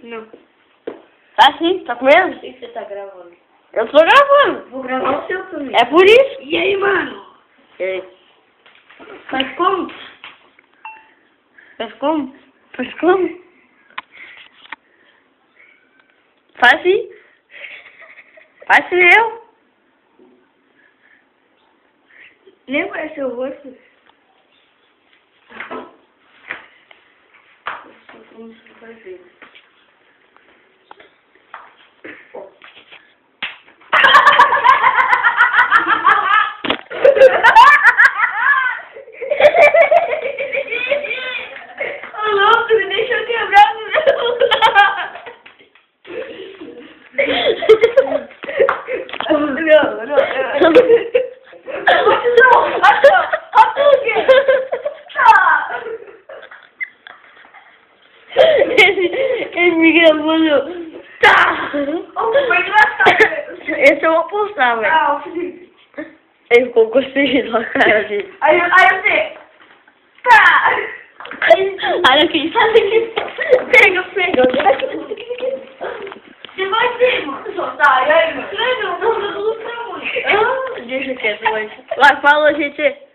Não. Tá sim, tá com medo? Por que você tá gravando? Eu tô gravando. Vou gravar o seu também. É por isso. E aí, mano? E aí? Faz como? Faz como? Faz como? Faz sim. Faz sim eu. Nem conhece o rosto. Como você vai ver? Ô louco, me deixou quebrar no meu. Ele me gravou no... Tá! Foi engraçado. Esse eu vou postar, velho. Ah, o Felipe. Ele ficou constrangido na cara dele. Aí você. Tá! Olha aqui, sabe aqui? Pega. Você vai ver, mano. Soltar, e aí, mano? Não, Deixa quieto, vai. Vai, fala, gente.